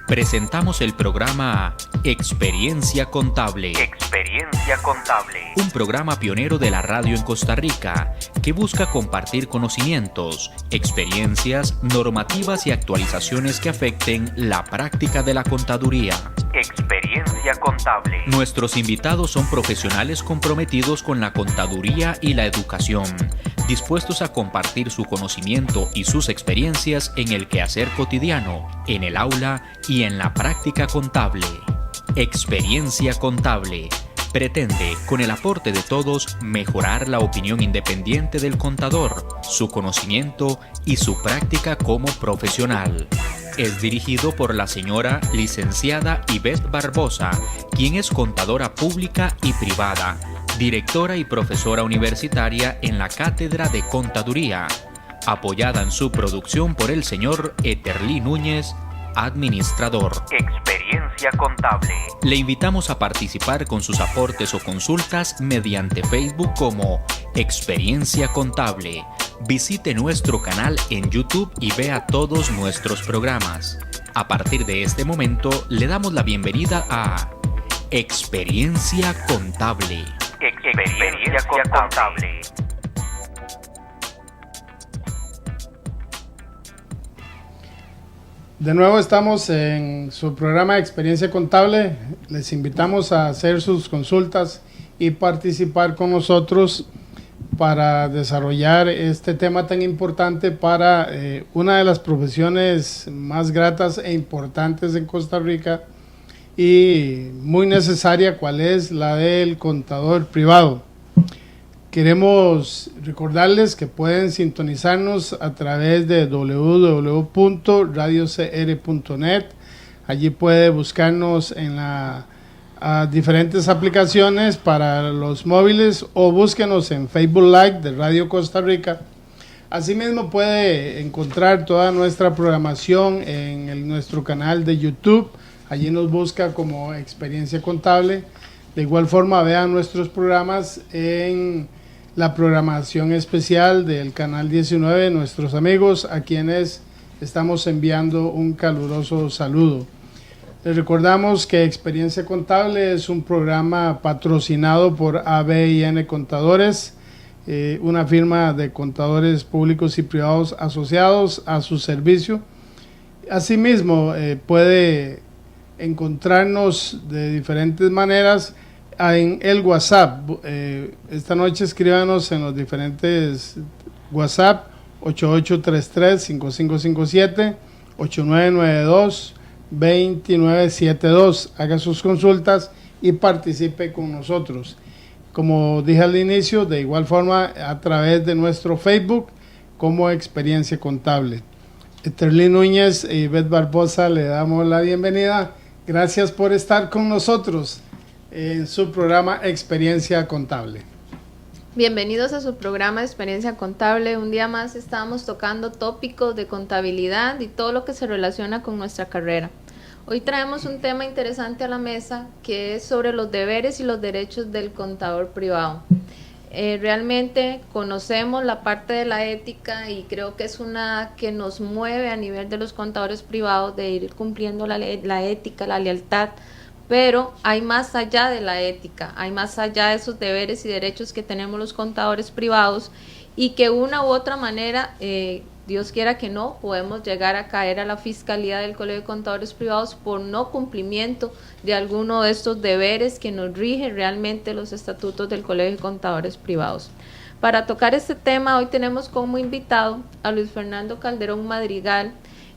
presentamos el programa Experiencia Contable. Experiencia Contable. Un programa pionero de la radio en Costa Rica que busca compartir conocimientos, experiencias, normativas y actualizaciones que afecten la práctica de la contaduría. Experiencia Contable. Nuestros invitados son profesionales comprometidos con la contaduría y la educación, dispuestos a compartir su conocimiento y sus experiencias en el quehacer cotidiano, en el aula y en la práctica contable. Experiencia Contable pretende, con el aporte de todos, mejorar la opinión independiente del contador, su conocimiento y su práctica como profesional. Es dirigido por la señora licenciada Ivette Barbosa, quien es contadora pública y privada, directora y profesora universitaria en la Cátedra de Contaduría, apoyada en su producción por el señor Eterlí Núñez, administrador. Experiencia Contable. Le invitamos a participar con sus aportes o consultas mediante Facebook como Experiencia Contable. Visite nuestro canal en YouTube y vea todos nuestros programas. A partir de este momento, le damos la bienvenida a Experiencia Contable. Experiencia Contable. De nuevo estamos en su programa Experiencia Contable. Les invitamos a hacer sus consultas y participar con nosotros para desarrollar este tema tan importante para una de las profesiones más gratas e importantes en Costa Rica y muy necesaria, cual es la del contador privado. Queremos recordarles que pueden sintonizarnos a través de www.radiocr.net. Allí puede buscarnos en diferentes aplicaciones para los móviles o búsquenos en Facebook Live de Radio Costa Rica. Asimismo puede encontrar toda nuestra programación en nuestro canal de YouTube. Allí nos busca como Experiencia Contable. De igual forma vean nuestros programas en la programación especial del canal 19, nuestros amigos a quienes estamos enviando un caluroso saludo. Les recordamos que Experiencia Contable es un programa patrocinado por ABIN Contadores, una firma de contadores públicos y privados asociados a su servicio. Asimismo, puede encontrarnos de diferentes maneras en el WhatsApp. Esta noche escríbanos en los diferentes WhatsApp 8833-5557, 8992-2972. Haga sus consultas y participe con nosotros. Como dije al inicio, de igual forma a través de nuestro Facebook como Experiencia Contable. Eterlí Núñez y Ivette Barbosa le damos la bienvenida. Gracias por estar con nosotros en su programa Experiencia Contable. Bienvenidos a su programa Experiencia Contable. Un día más estamos tocando tópicos de contabilidad y todo lo que se relaciona con nuestra carrera. Hoy traemos un tema interesante a la mesa que es sobre los deberes y los derechos del contador privado. Realmente conocemos la parte de la ética y creo que es una que nos mueve a nivel de los contadores privados de ir cumpliendo la ética, la lealtad. Pero hay más allá de la ética, hay más allá de esos deberes y derechos que tenemos los contadores privados y que una u otra manera, Dios quiera que no, podemos llegar a caer a la Fiscalía del Colegio de Contadores Privados por no cumplimiento de alguno de estos deberes que nos rigen realmente los estatutos del Colegio de Contadores Privados. Para tocar este tema, hoy tenemos como invitado a Luis Fernando Calderón Madrigal,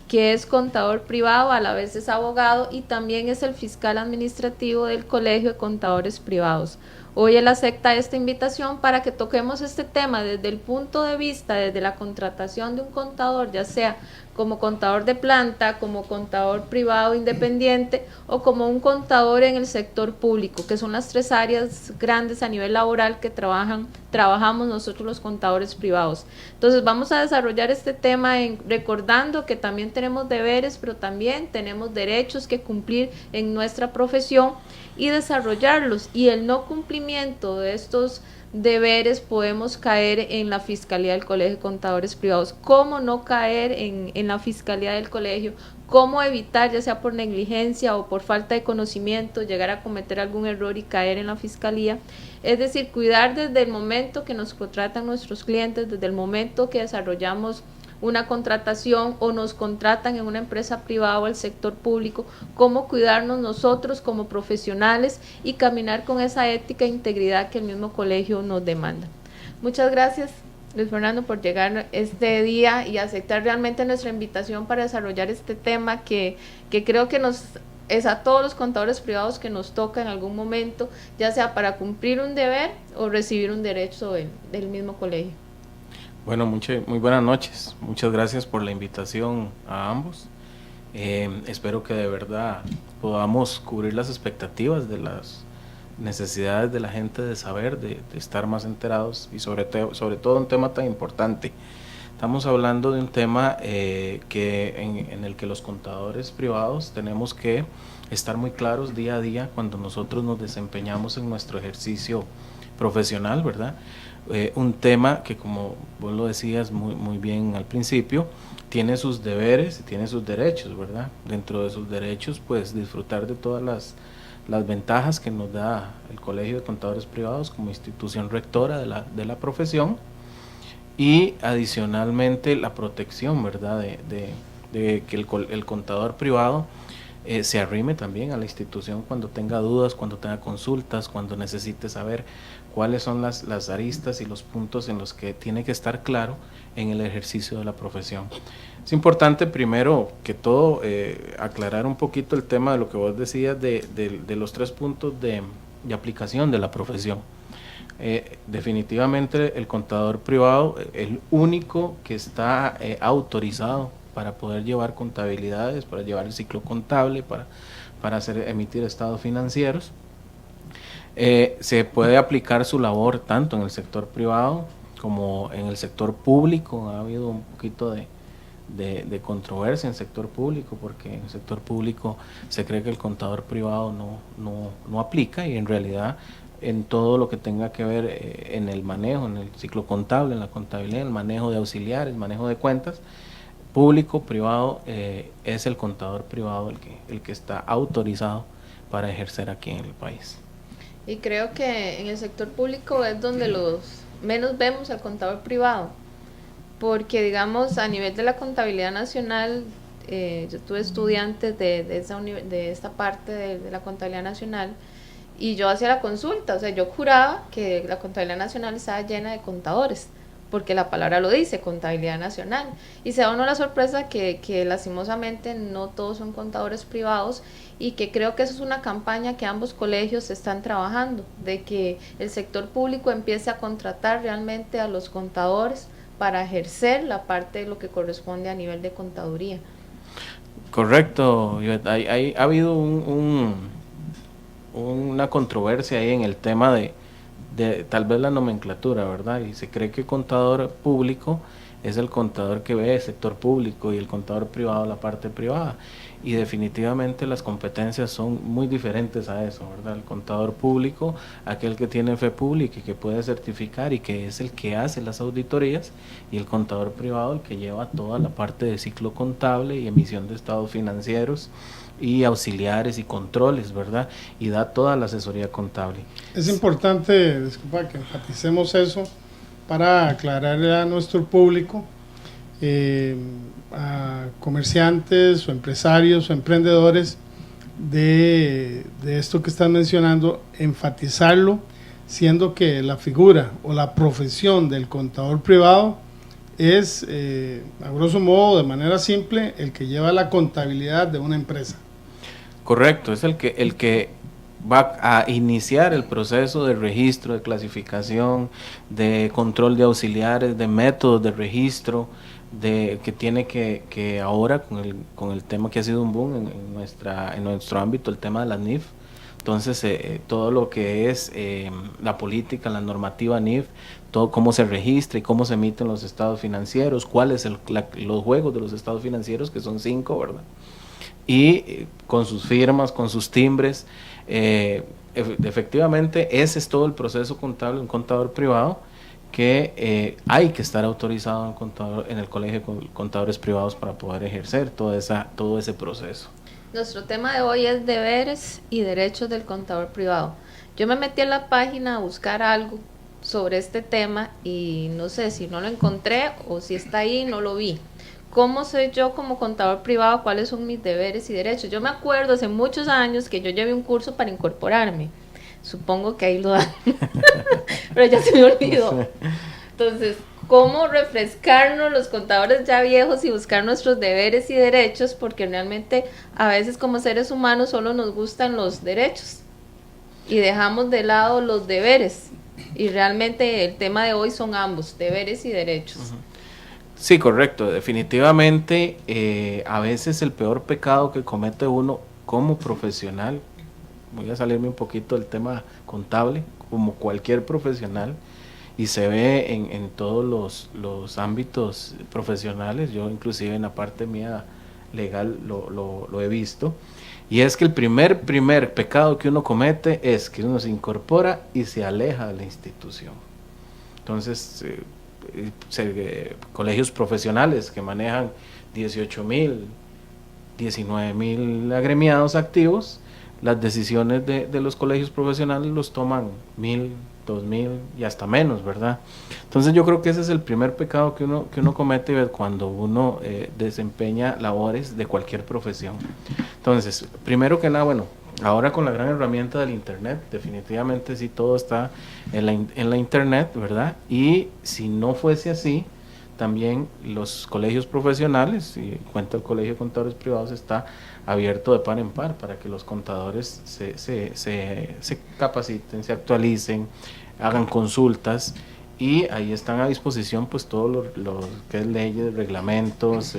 que es contador privado, a la vez es abogado y también es el fiscal administrativo del Colegio de Contadores Privados. Hoy él acepta esta invitación para que toquemos este tema desde el punto de vista, desde la contratación de un contador, ya sea como contador de planta, como contador privado independiente o como un contador en el sector público, que son las tres áreas grandes a nivel laboral que trabajamos nosotros los contadores privados. Entonces vamos a desarrollar este tema recordando que también tenemos deberes, pero también tenemos derechos que cumplir en nuestra profesión y desarrollarlos, y el no cumplimiento cumplimiento de estos deberes podemos caer en la Fiscalía del Colegio de Contadores Privados? ¿Cómo no caer en la Fiscalía del Colegio? ¿Cómo evitar, ya sea por negligencia o por falta de conocimiento, llegar a cometer algún error y caer en la Fiscalía? Es decir, cuidar desde el momento que nos contratan nuestros clientes, desde el momento que desarrollamos una contratación o nos contratan en una empresa privada o el sector público, cómo cuidarnos nosotros como profesionales y caminar con esa ética e integridad que el mismo colegio nos demanda. Muchas gracias, Luis Fernando, por llegar este día y aceptar realmente nuestra invitación para desarrollar este tema que creo que es a todos los contadores privados que nos toca en algún momento, ya sea para cumplir un deber o recibir un derecho del mismo colegio. Bueno, muy buenas noches. Muchas gracias por la invitación a ambos. Espero que de verdad podamos cubrir las expectativas de las necesidades de la gente de saber, de estar más enterados y sobre todo un tema tan importante. Estamos hablando de un tema en el que los contadores privados tenemos que estar muy claros día a día cuando nosotros nos desempeñamos en nuestro ejercicio profesional, ¿verdad? Un tema que, como vos lo decías muy bien al principio, tiene sus deberes y tiene sus derechos, ¿verdad? Dentro de sus derechos, pues disfrutar de todas las ventajas que nos da el Colegio de Contadores Privados como institución rectora de la profesión, y adicionalmente la protección, ¿verdad? De que el contador privado se arrime también a la institución cuando tenga dudas, cuando tenga consultas, cuando necesite saber cuáles son las aristas y los puntos en los que tiene que estar claro en el ejercicio de la profesión. Es importante primero que todo aclarar un poquito el tema de lo que vos decías de los 3 puntos de aplicación de la profesión. Definitivamente el contador privado, el único que está autorizado para poder llevar contabilidades, para llevar el ciclo contable, para emitir estados financieros. Se puede aplicar su labor tanto en el sector privado como en el sector público. Ha habido un poquito de controversia en el sector público, porque en el sector público se cree que el contador privado no aplica, y en realidad en todo lo que tenga que ver en el manejo, en el ciclo contable, en la contabilidad, el manejo de auxiliares, el manejo de cuentas, público, privado, es el contador privado el que está autorizado para ejercer aquí en el país. Y creo que en el sector público es donde menos vemos al contador privado, porque digamos a nivel de la contabilidad nacional, yo tuve estudiantes de esta parte de la contabilidad nacional, y yo hacía la consulta, o sea, yo juraba que la contabilidad nacional estaba llena de contadores, porque la palabra lo dice, contabilidad nacional, y se da uno la sorpresa que lastimosamente no todos son contadores privados, y que creo que eso es una campaña que ambos colegios están trabajando, de que el sector público empiece a contratar realmente a los contadores para ejercer la parte de lo que corresponde a nivel de contaduría. Correcto, ha habido una controversia ahí en el tema de tal vez la nomenclatura, ¿verdad? Y se cree que el contador público es el contador que ve el sector público y el contador privado la parte privada, y definitivamente las competencias son muy diferentes a eso, ¿verdad? El contador público, aquel que tiene fe pública y que puede certificar y que es el que hace las auditorías, y el contador privado el que lleva toda la parte de ciclo contable y emisión de estados financieros y auxiliares y controles, ¿verdad? Y da toda la asesoría contable. Es importante, disculpa, que enfaticemos eso para aclararle a nuestro público, a comerciantes o empresarios o emprendedores de esto que están mencionando, enfatizarlo, siendo que la figura o la profesión del contador privado es, a grosso modo, de manera simple, el que lleva la contabilidad de una empresa. Correcto, es el que va a iniciar el proceso de registro, de clasificación, de control de auxiliares, de métodos de registro, que tiene que ahora con el tema que ha sido un boom en nuestro ámbito, el tema de las NIF. Entonces, todo lo que es la política, la normativa NIF, todo cómo se registra y cómo se emiten los estados financieros, cuáles los juegos de los estados financieros, que son 5, ¿verdad? Y con sus firmas, con sus timbres, efectivamente ese es todo el proceso contable, un contador privado que hay que estar autorizado en el Colegio de Contadores Privados para poder ejercer todo ese proceso. Nuestro tema de hoy es deberes y derechos del contador privado. Yo me metí a la página a buscar algo sobre este tema y no sé si no lo encontré o si está ahí y no lo vi. ¿Cómo soy yo como contador privado? ¿Cuáles son mis deberes y derechos? Yo me acuerdo hace muchos años que yo llevé un curso para incorporarme. Supongo que ahí lo dan, pero ya se me olvidó. Entonces, ¿cómo refrescarnos los contadores ya viejos y buscar nuestros deberes y derechos? Porque realmente a veces como seres humanos solo nos gustan los derechos y dejamos de lado los deberes. Y realmente el tema de hoy son ambos, deberes y derechos. Uh-huh. Sí, correcto. Definitivamente, a veces el peor pecado que comete uno como profesional, voy a salirme un poquito del tema contable, como cualquier profesional, y se ve en todos los ámbitos profesionales, yo inclusive en la parte mía legal lo he visto, y es que el primer pecado que uno comete es que uno se incorpora y se aleja de la institución. Entonces, colegios profesionales que manejan 18,000, 19,000 agremiados activos, las decisiones de los colegios profesionales los toman 1,000, 2,000 y hasta menos, ¿verdad? Entonces yo creo que ese es el primer pecado que uno comete cuando uno desempeña labores de cualquier profesión. Entonces, primero que nada, bueno, ahora con la gran herramienta del internet, definitivamente sí todo está en la internet, ¿verdad? Y si no fuese así, también los colegios profesionales, y cuenta el Colegio de Contadores Privados, está abierto de par en par para que los contadores se capaciten, se actualicen, hagan consultas, y ahí están a disposición pues todo lo que es leyes, reglamentos,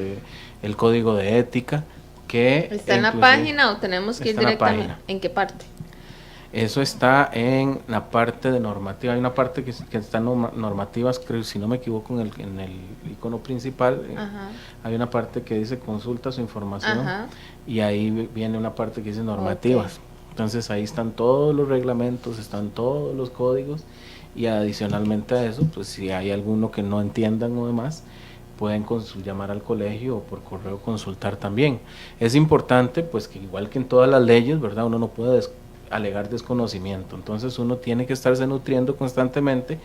el código de ética, que ¿está en la página o tenemos que ir directamente? ¿En qué parte? Eso está en la parte de normativa. Hay una parte que está en normativas, creo, si no me equivoco, en el icono principal. Hay una parte que dice consultas o información. Ajá. Y ahí viene una parte que dice normativas. Okay. Entonces ahí están todos los reglamentos, están todos los códigos, y adicionalmente a eso, pues si hay alguno que no entiendan o demás, pueden llamar al colegio o por correo consultar también. Es importante pues que igual que en todas las leyes, ¿verdad? Uno no puede alegar desconocimiento, entonces uno tiene que estarse nutriendo constantemente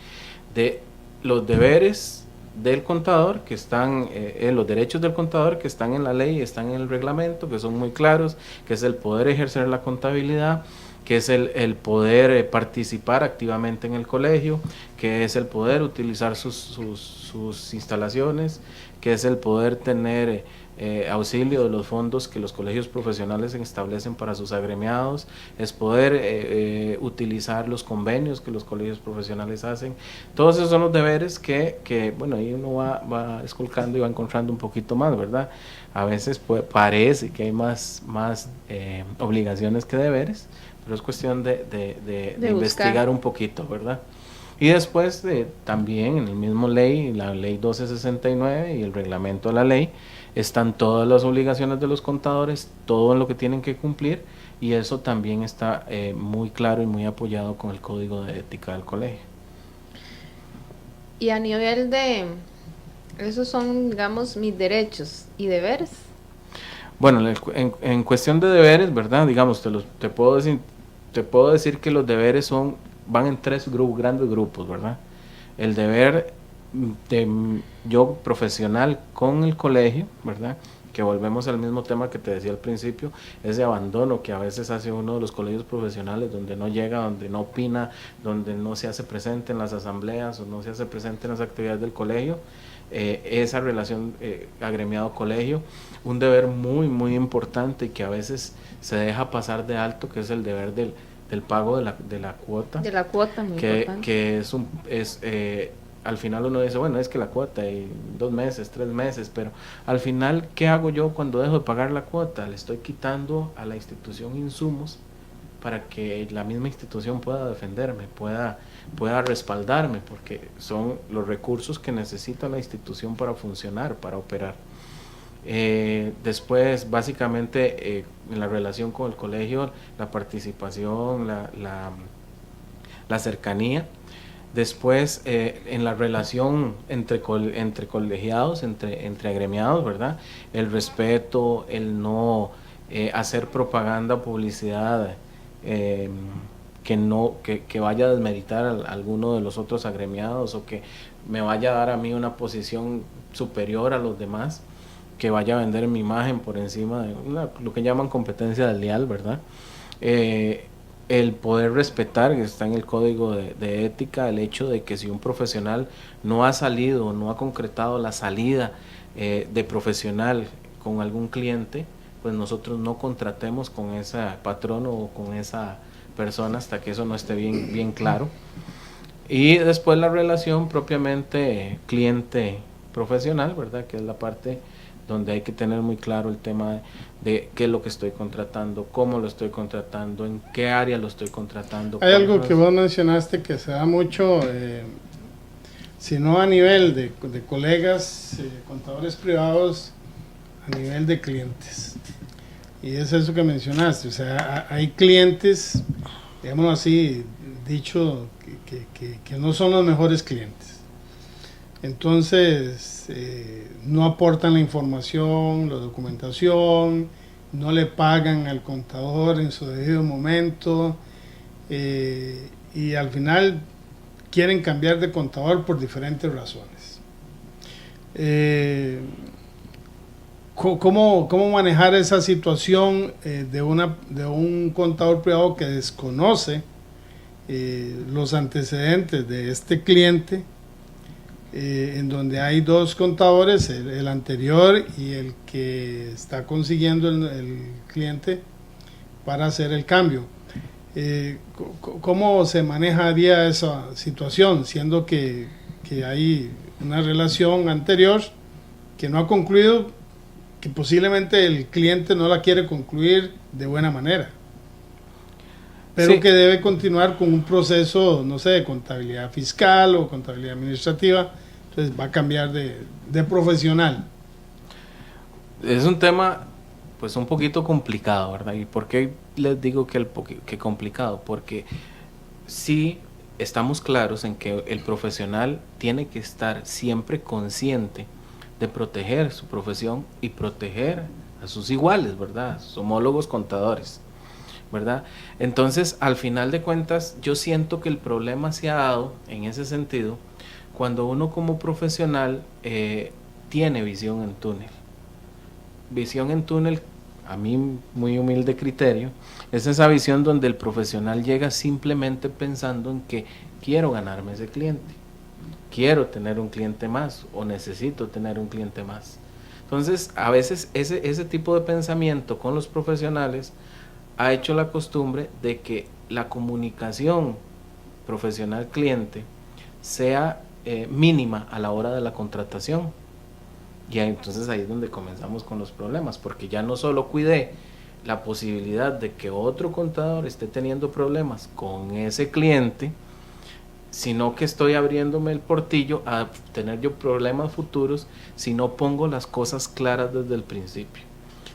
de los deberes del contador que están, los derechos del contador que están en la ley, están en el reglamento, que son muy claros, que es el poder ejercer la contabilidad, que es el poder participar activamente en el colegio, que es el poder utilizar sus instalaciones, que es el poder tener auxilio de los fondos que los colegios profesionales establecen para sus agremiados, es poder utilizar los convenios que los colegios profesionales hacen. Todos esos son los deberes que bueno, ahí uno va esculcando y va encontrando un poquito más, ¿verdad? A veces parece que hay más obligaciones que deberes, pero es cuestión de investigar un poquito, ¿verdad? Y después también en el mismo ley, la ley 1269 y el reglamento de la ley, están todas las obligaciones de los contadores, todo lo que tienen que cumplir, y eso también está muy claro y muy apoyado con el código de ética del colegio. Y a nivel de, esos son, digamos, mis derechos y deberes. Bueno, en cuestión de deberes, ¿verdad? Digamos, te puedo decir que los deberes van en tres grandes grupos, ¿verdad? El deber yo profesional con el colegio, ¿verdad? Que volvemos al mismo tema que te decía al principio, ese abandono que a veces hace uno de los colegios profesionales, donde no llega, donde no opina, donde no se hace presente en las asambleas o no se hace presente en las actividades del colegio, esa relación agremiado-colegio, un deber muy muy importante que a veces se deja pasar de alto, que es el deber del pago de la cuota. De la cuota, muy importante. Que al final uno dice, bueno, es que la cuota y 2 meses, 3 meses, pero al final, ¿qué hago yo cuando dejo de pagar la cuota? Le estoy quitando a la institución insumos para que la misma institución pueda defenderme, pueda respaldarme, porque son los recursos que necesita la institución para funcionar, para operar. Después, básicamente, en la relación con el colegio, la participación, la cercanía. Después, en la relación entre colegiados, entre agremiados, ¿verdad? El respeto, el no hacer propaganda, publicidad que vaya a desmeritar a alguno de los otros agremiados, o que me vaya a dar a mí una posición superior a los demás, que vaya a vender mi imagen por encima de lo que llaman competencia desleal, ¿verdad? El poder respetar, que está en el código de ética, el hecho de que si un profesional no ha salido, no ha concretado la salida de profesional con algún cliente, pues nosotros no contratemos con ese patrono o con esa persona hasta que eso no esté bien claro. Y después la relación propiamente cliente-profesional, ¿verdad? Que es la parte donde hay que tener muy claro el tema de qué es lo que estoy contratando, cómo lo estoy contratando, en qué área lo estoy contratando. Hay algo que vos mencionaste que se da mucho, si no a nivel de colegas, contadores privados, a nivel de clientes. Y es eso que mencionaste, o sea, hay clientes, digámoslo así, dicho, que no son los mejores clientes. Entonces, no aportan la información, la documentación, no le pagan al contador en su debido momento, y al final quieren cambiar de contador por diferentes razones. ¿Cómo manejar esa situación de un contador privado que desconoce los antecedentes de este cliente, en donde hay dos contadores, el anterior y el que está consiguiendo el cliente para hacer el cambio? ¿Cómo se manejaría esa situación, siendo que hay una relación anterior que no ha concluido, que posiblemente el cliente no la quiere concluir de buena manera, pero sí, que debe continuar con un proceso, no sé, de contabilidad fiscal o contabilidad administrativa? Entonces va a cambiar de profesional. Es un tema pues un poquito complicado, ¿verdad? ¿Y por qué les digo que complicado? Porque sí estamos claros en que el profesional tiene que estar siempre consciente de proteger su profesión y proteger a sus iguales, ¿verdad? Sus homólogos contadores, ¿verdad? Entonces, al final de cuentas, yo siento que el problema se ha dado en ese sentido cuando uno como profesional tiene visión en túnel. Visión en túnel, a mí muy humilde criterio, es esa visión donde el profesional llega simplemente pensando en que quiero ganarme ese cliente, quiero tener un cliente más o necesito tener un cliente más. Entonces, a veces ese tipo de pensamiento con los profesionales ha hecho la costumbre de que la comunicación profesional-cliente sea mínima a la hora de la contratación. Y entonces ahí es donde comenzamos con los problemas, porque ya no solo cuidé la posibilidad de que otro contador esté teniendo problemas con ese cliente, sino que estoy abriéndome el portillo a tener yo problemas futuros si no pongo las cosas claras desde el principio.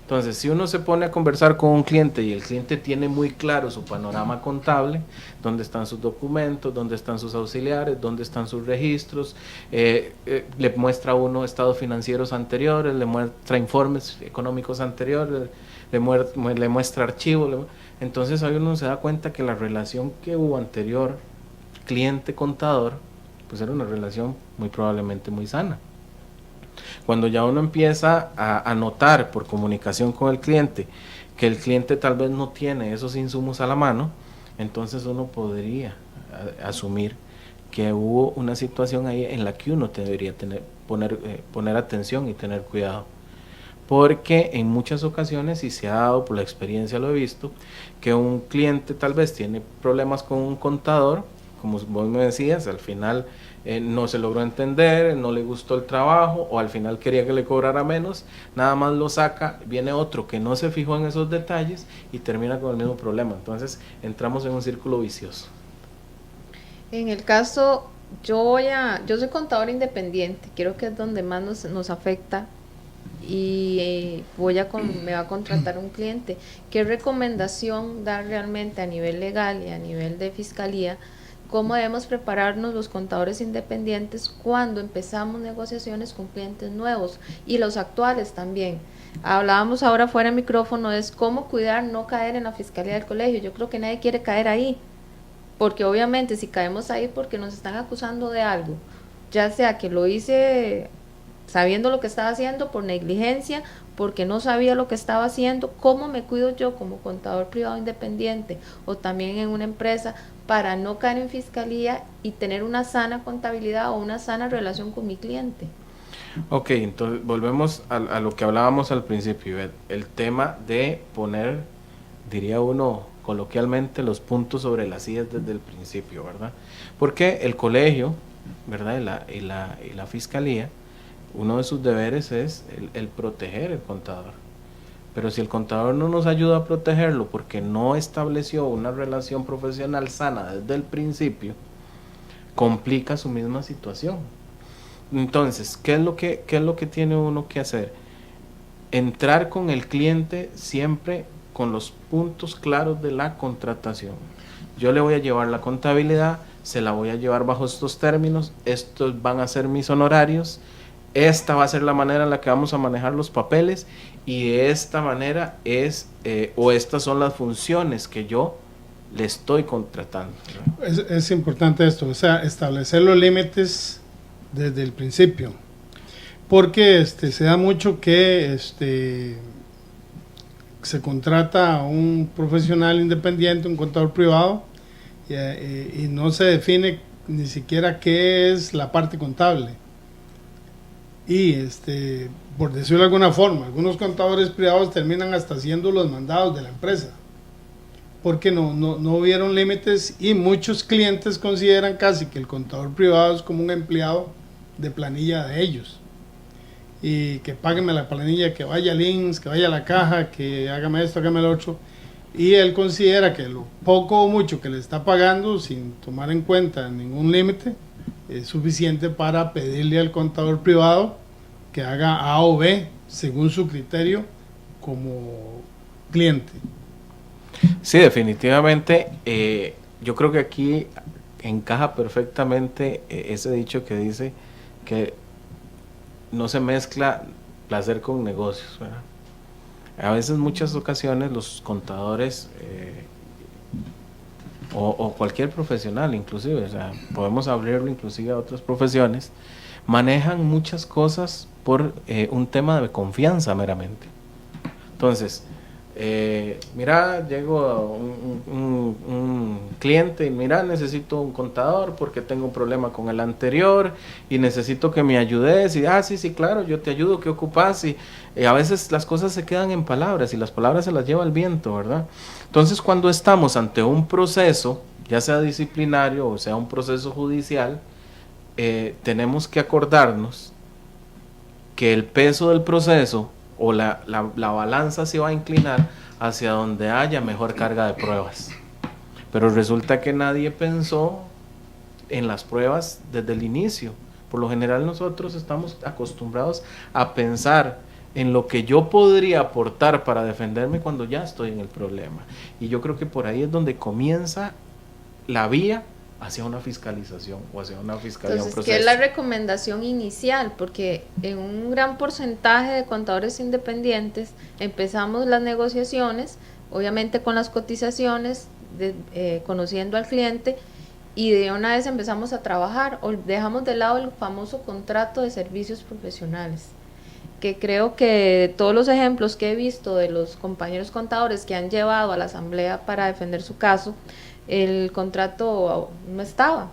Entonces, si uno se pone a conversar con un cliente y el cliente tiene muy claro su panorama contable, dónde están sus documentos, dónde están sus auxiliares, dónde están sus registros, le muestra a uno estados financieros anteriores, le muestra informes económicos anteriores, le muestra archivos, entonces ahí uno se da cuenta que la relación que hubo anterior, cliente-contador, pues era una relación muy probablemente muy sana. Cuando ya uno empieza a notar por comunicación con el cliente que el cliente tal vez no tiene esos insumos a la mano, entonces uno podría asumir que hubo una situación ahí en la que uno debería poner atención y tener cuidado. Porque en muchas ocasiones, y se ha dado, por la experiencia lo he visto, que un cliente tal vez tiene problemas con un contador, como vos me decías, al final no se logró entender, no le gustó el trabajo, o al final quería que le cobrara menos, nada más lo saca, viene otro que no se fijó en esos detalles y termina con el mismo problema. Entonces entramos en un círculo vicioso. En el caso, yo soy contador independiente, creo que es donde más nos afecta, y me va a contratar un cliente. ¿Qué recomendación dar realmente a nivel legal y a nivel de fiscalía? ¿Cómo debemos prepararnos los contadores independientes cuando empezamos negociaciones con clientes nuevos y los actuales también? Hablábamos ahora fuera de micrófono, es cómo cuidar no caer en la fiscalía del colegio. Yo creo que nadie quiere caer ahí, porque obviamente si caemos ahí porque nos están acusando de algo, ya sea que lo hice sabiendo lo que estaba haciendo por negligencia, porque no sabía lo que estaba haciendo, ¿cómo me cuido yo como contador privado independiente o también en una empresa para no caer en fiscalía y tener una sana contabilidad o una sana relación con mi cliente? Ok, entonces volvemos a lo que hablábamos al principio, el tema de poner, diría uno coloquialmente, los puntos sobre las IES desde el principio, ¿verdad? Porque el colegio, ¿verdad? Y la fiscalía, uno de sus deberes es el proteger el contador. Pero si el contador no nos ayuda a protegerlo porque no estableció una relación profesional sana desde el principio, complica su misma situación. Entonces, ¿qué es lo que tiene uno que hacer? Entrar con el cliente siempre con los puntos claros de la contratación. Yo le voy a llevar la contabilidad, se la voy a llevar bajo estos términos, estos van a ser mis honorarios, esta va a ser la manera en la que vamos a manejar los papeles y de esta manera estas son las funciones que yo le estoy contratando. Es importante esto, o sea, establecer los límites desde el principio, porque se da mucho que se contrata a un profesional independiente, un contador privado, y no se define ni siquiera qué es la parte contable. Y por decirlo de alguna forma, algunos contadores privados terminan hasta haciendo los mandados de la empresa, porque no vieron límites, y muchos clientes consideran casi que el contador privado es como un empleado de planilla de ellos, y que págueme la planilla, que vaya al INSS, que vaya a la caja, que hágame esto, hágame lo otro, y él considera que lo poco o mucho que le está pagando, sin tomar en cuenta ningún límite, es suficiente para pedirle al contador privado que haga A o B según su criterio como cliente. Sí, definitivamente. Yo creo que aquí encaja perfectamente ese dicho que dice que no se mezcla placer con negocios, ¿verdad? A veces, muchas ocasiones, los contadores o cualquier profesional, inclusive, o sea, podemos abrirlo inclusive a otras profesiones, manejan muchas cosas por un tema de confianza meramente. Entonces, mira, llego a un cliente y mira, necesito un contador porque tengo un problema con el anterior y necesito que me ayudes, y sí, claro, yo te ayudo, ¿qué ocupas? Y a veces las cosas se quedan en palabras y las palabras se las lleva el viento, ¿verdad? Entonces, cuando estamos ante un proceso, ya sea disciplinario o sea un proceso judicial, tenemos que acordarnos que el peso del proceso o la balanza se va a inclinar hacia donde haya mejor carga de pruebas. Pero resulta que nadie pensó en las pruebas desde el inicio. Por lo general nosotros estamos acostumbrados a pensar en lo que yo podría aportar para defenderme cuando ya estoy en el problema. Y yo creo que por ahí es donde comienza la vía hacia una fiscalización o hacia una fiscalía. Entonces, un proceso. ¿qué es la recomendación inicial? Porque en un gran porcentaje de contadores independientes empezamos las negociaciones, obviamente con las cotizaciones, conociendo al cliente, y de una vez empezamos a trabajar, o dejamos de lado el famoso contrato de servicios profesionales, que creo que todos los ejemplos que he visto de los compañeros contadores que han llevado a la asamblea para defender su caso, el contrato no estaba.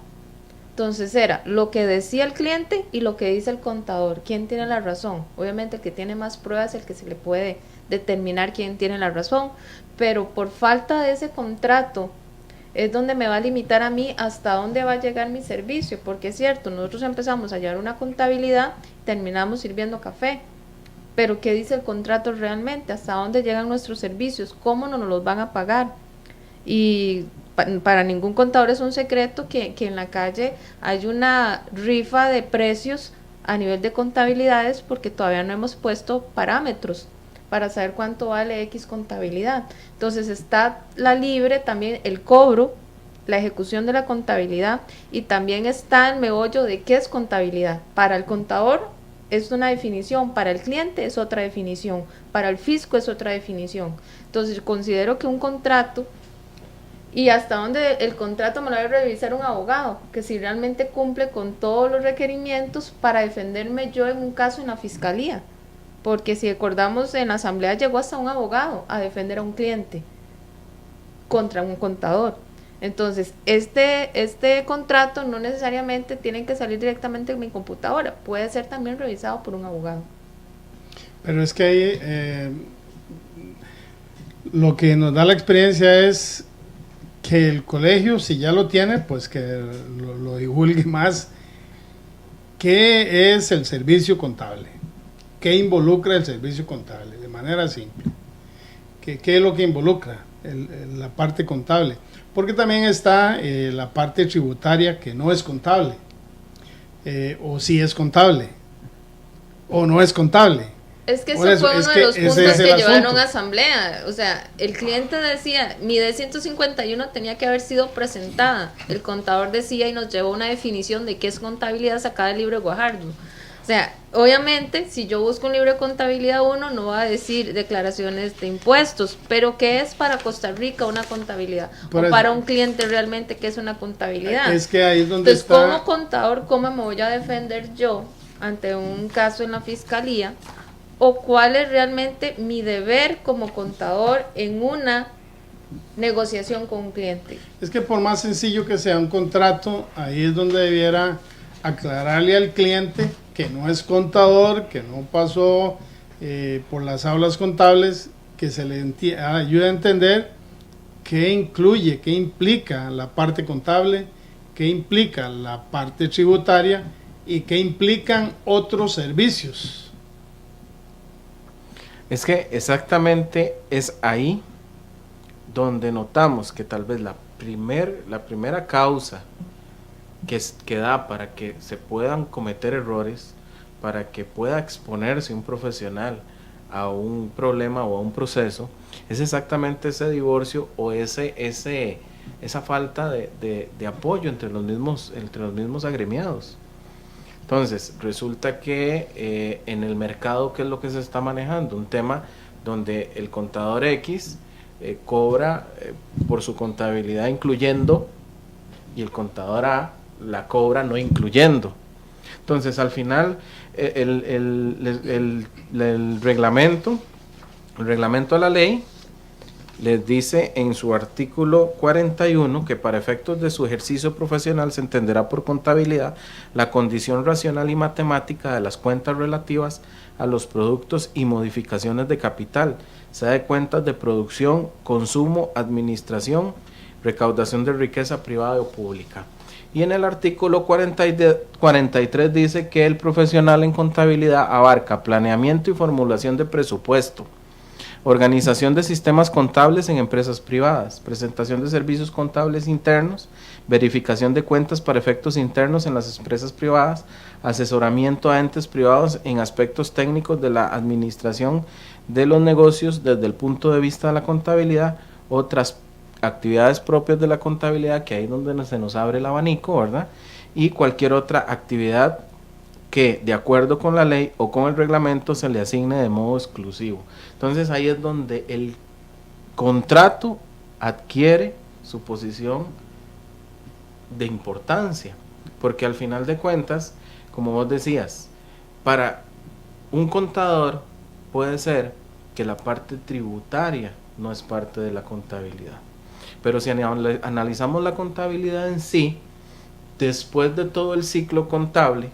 Entonces era lo que decía el cliente y lo que dice el contador. ¿Quién tiene la razón? Obviamente el que tiene más pruebas es el que se le puede determinar quién tiene la razón, pero por falta de ese contrato es donde me va a limitar a mí hasta dónde va a llegar mi servicio, porque es cierto, nosotros empezamos a llevar una contabilidad, terminamos sirviendo café, pero ¿qué dice el contrato realmente? ¿Hasta dónde llegan nuestros servicios? ¿Cómo nos los van a pagar? Y para ningún contador es un secreto que en la calle hay una rifa de precios a nivel de contabilidades porque todavía no hemos puesto parámetros para saber cuánto vale X contabilidad. Entonces está la libre, también el cobro, la ejecución de la contabilidad, y también está el meollo de qué es contabilidad. Para el contador es una definición, para el cliente es otra definición, para el fisco es otra definición. Entonces considero que un contrato, y hasta donde el contrato me lo debe revisar un abogado, que si realmente cumple con todos los requerimientos para defenderme yo en un caso en la fiscalía, porque si recordamos en la asamblea llegó hasta un abogado a defender a un cliente contra un contador. Entonces este contrato no necesariamente tiene que salir directamente de mi computadora, puede ser también revisado por un abogado. Pero es que ahí lo que nos da la experiencia es que el colegio, si ya lo tiene, pues que lo divulgue más. ¿Qué es el servicio contable? ¿Qué involucra el servicio contable? De manera simple. ¿Qué es lo que involucra la parte contable? Porque también está la parte tributaria que no es contable, o sí es contable, o no es contable. Es que eso fue uno de los puntos que llevaron a asamblea. O sea, el cliente decía, mi D151 tenía que haber sido presentada. El contador decía y nos llevó una definición de qué es contabilidad sacada del libro de Guajardo. O sea, obviamente, si yo busco un libro de contabilidad 1, no va a decir declaraciones de impuestos, pero ¿qué es para Costa Rica una contabilidad? O para un cliente realmente, ¿qué es una contabilidad? Es que ahí es donde entonces, como contador, ¿cómo me voy a defender yo ante un caso en la fiscalía? ¿O cuál es realmente mi deber como contador en una negociación con un cliente? Es que por más sencillo que sea un contrato, ahí es donde debiera aclararle al cliente que no es contador, que no pasó por las aulas contables, que se le ayude a entender qué incluye, qué implica la parte contable, qué implica la parte tributaria y qué implican otros servicios. Es que exactamente es ahí donde notamos que tal vez la primera causa que da para que se puedan cometer errores, para que pueda exponerse un profesional a un problema o a un proceso, es exactamente ese divorcio o esa falta de apoyo entre los mismos agremiados. Entonces, resulta que en el mercado, ¿qué es lo que se está manejando? Un tema donde el contador X cobra por su contabilidad incluyendo, y el contador A la cobra no incluyendo. Entonces, al final, el reglamento de la ley les dice en su artículo 41 que para efectos de su ejercicio profesional se entenderá por contabilidad la condición racional y matemática de las cuentas relativas a los productos y modificaciones de capital, sea de cuentas de producción, consumo, administración, recaudación de riqueza privada o pública. Y en el artículo 43 dice que el profesional en contabilidad abarca planeamiento y formulación de presupuesto, organización de sistemas contables en empresas privadas, presentación de servicios contables internos, verificación de cuentas para efectos internos en las empresas privadas, asesoramiento a entes privados en aspectos técnicos de la administración de los negocios desde el punto de vista de la contabilidad, otras actividades propias de la contabilidad, que ahí es donde se nos abre el abanico, ¿verdad? Y cualquier otra actividad que de acuerdo con la ley o con el reglamento se le asigne de modo exclusivo. Entonces ahí es donde el contrato adquiere su posición de importancia, porque al final de cuentas, como vos decías, para un contador puede ser que la parte tributaria no es parte de la contabilidad, pero si analizamos la contabilidad en sí, después de todo el ciclo contable,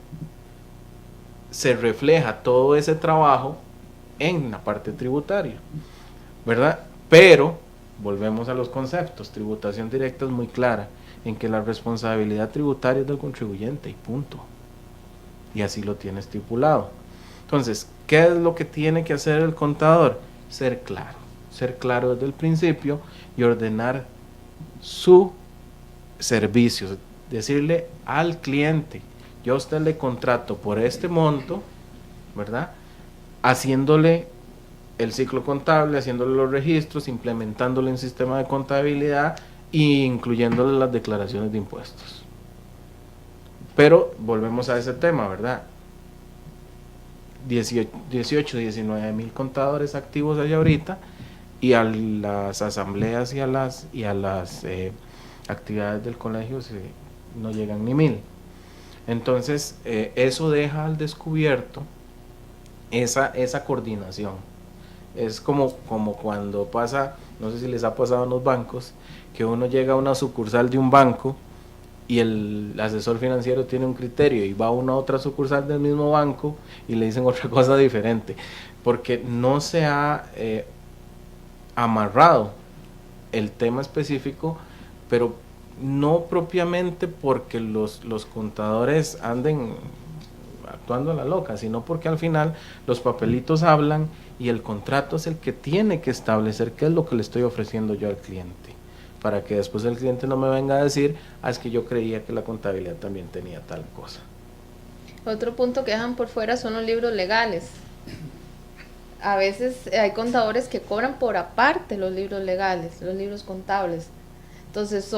se refleja todo ese trabajo en la parte tributaria, ¿verdad? Pero volvemos a los conceptos. Tributación directa es muy clara en que la responsabilidad tributaria es del contribuyente y punto, y así lo tiene estipulado. Entonces, ¿qué es lo que tiene que hacer el contador? Ser claro desde el principio y ordenar su servicio, decirle al cliente yo a usted le contrato por este monto, ¿verdad? Haciéndole el ciclo contable, haciéndole los registros, implementándole un sistema de contabilidad e incluyéndole las declaraciones de impuestos. Pero volvemos a ese tema, ¿verdad? 18, 19 mil contadores activos hay ahorita, y a las asambleas y a las actividades del colegio no llegan ni 1000. Entonces, eso deja al descubierto esa coordinación. Es como cuando pasa, no sé si les ha pasado en los bancos, que uno llega a una sucursal de un banco y el asesor financiero tiene un criterio y va a una otra sucursal del mismo banco y le dicen otra cosa diferente, porque no se ha amarrado el tema específico, pero no propiamente porque los contadores anden actuando a la loca, sino porque al final los papelitos hablan y el contrato es el que tiene que establecer qué es lo que le estoy ofreciendo yo al cliente, para que después el cliente no me venga a decir, es que yo creía que la contabilidad también tenía tal cosa. Otro punto que dejan por fuera son los libros legales. A veces hay contadores que cobran por aparte los libros legales, los libros contables. Entonces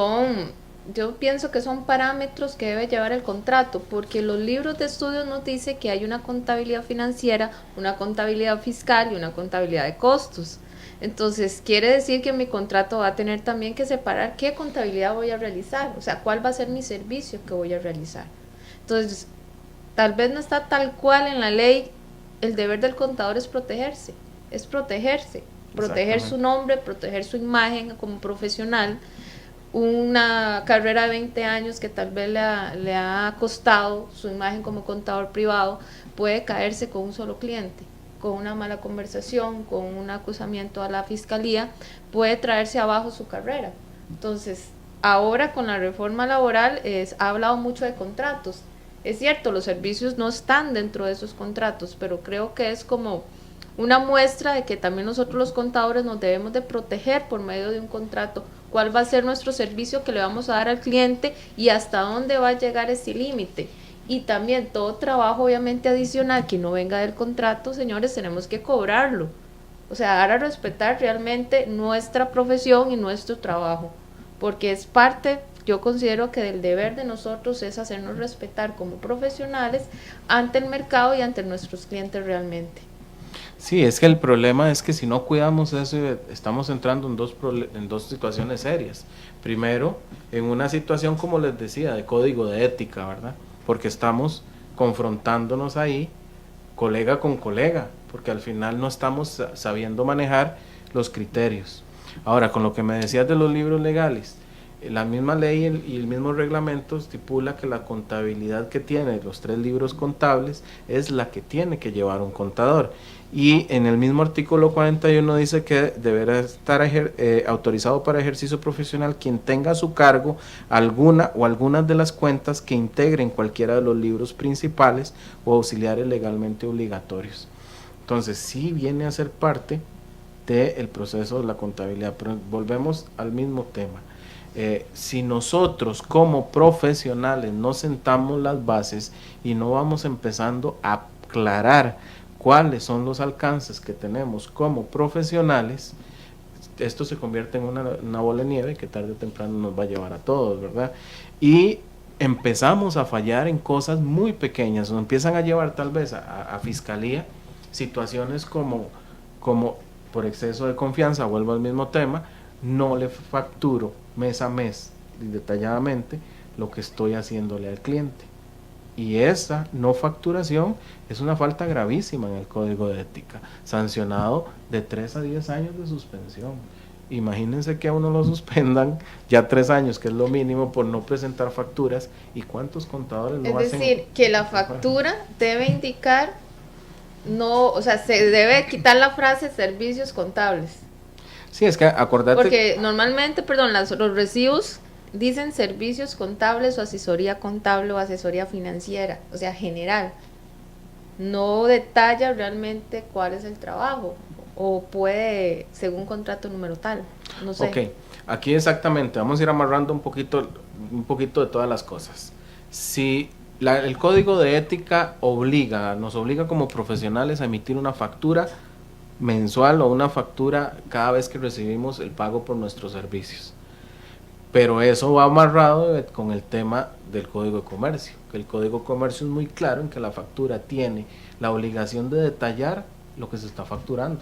yo pienso que son parámetros que debe llevar el contrato, porque los libros de estudios nos dice que hay una contabilidad financiera, una contabilidad fiscal y una contabilidad de costos. Entonces quiere decir que mi contrato va a tener también que separar qué contabilidad voy a realizar, o sea, cuál va a ser mi servicio que voy a realizar. Entonces, tal vez no está tal cual en la ley. El deber del contador es protegerse, proteger su nombre, proteger su imagen como profesional. Una carrera de 20 años que tal vez le ha costado su imagen como contador privado puede caerse con un solo cliente, con una mala conversación, con un acusamiento a la fiscalía, puede traerse abajo su carrera. Entonces, ahora con la reforma laboral ha hablado mucho de contratos. Es cierto, los servicios no están dentro de esos contratos, pero creo que es como una muestra de que también nosotros los contadores nos debemos de proteger por medio de un contrato. ¿Cuál va a ser nuestro servicio que le vamos a dar al cliente y hasta dónde va a llegar ese límite? Y también todo trabajo obviamente adicional que no venga del contrato, señores, tenemos que cobrarlo. O sea, dar a respetar realmente nuestra profesión y nuestro trabajo, porque es parte, yo considero que del deber de nosotros es hacernos respetar como profesionales ante el mercado y ante nuestros clientes realmente. Sí, es que el problema es que si no cuidamos eso, estamos entrando en dos situaciones serias. Primero, en una situación, como les decía, de código de ética, ¿verdad? Porque estamos confrontándonos ahí, colega con colega, porque al final no estamos sabiendo manejar los criterios. Ahora, con lo que me decías de los libros legales, la misma ley y el mismo reglamento estipula que la contabilidad que tiene los 3 libros contables es la que tiene que llevar un contador. Y en el mismo artículo 41 dice que deberá estar autorizado para ejercicio profesional quien tenga a su cargo alguna o algunas de las cuentas que integren cualquiera de los libros principales o auxiliares legalmente obligatorios. Entonces sí viene a ser parte del proceso de la contabilidad, pero volvemos al mismo tema. Si nosotros como profesionales no sentamos las bases y no vamos empezando a aclarar cuáles son los alcances que tenemos como profesionales, esto se convierte en una bola de nieve que tarde o temprano nos va a llevar a todos, ¿verdad? Y empezamos a fallar en cosas muy pequeñas, nos empiezan a llevar tal vez a fiscalía, situaciones como por exceso de confianza, vuelvo al mismo tema, no le facturo mes a mes detalladamente lo que estoy haciéndole al cliente. Y esa no facturación es una falta gravísima en el Código de Ética, sancionado de 3 a 10 años de suspensión. Imagínense que a uno lo suspendan ya 3 años, que es lo mínimo, por no presentar facturas. ¿Y cuántos contadores lo hacen? Es decir, que la factura debe indicar, no, o sea, se debe quitar la frase servicios contables. Sí, es que acordate. Porque normalmente, los recibos dicen servicios contables o asesoría contable o asesoría financiera, o sea, general. No detalla realmente cuál es el trabajo, o puede, según contrato número tal, no sé. Ok, aquí exactamente, vamos a ir amarrando un poquito de todas las cosas. Si el código de ética nos obliga como profesionales a emitir una factura mensual o una factura cada vez que recibimos el pago por nuestros servicios. Pero eso va amarrado con el tema del Código de Comercio, que el Código de Comercio es muy claro en que la factura tiene la obligación de detallar lo que se está facturando.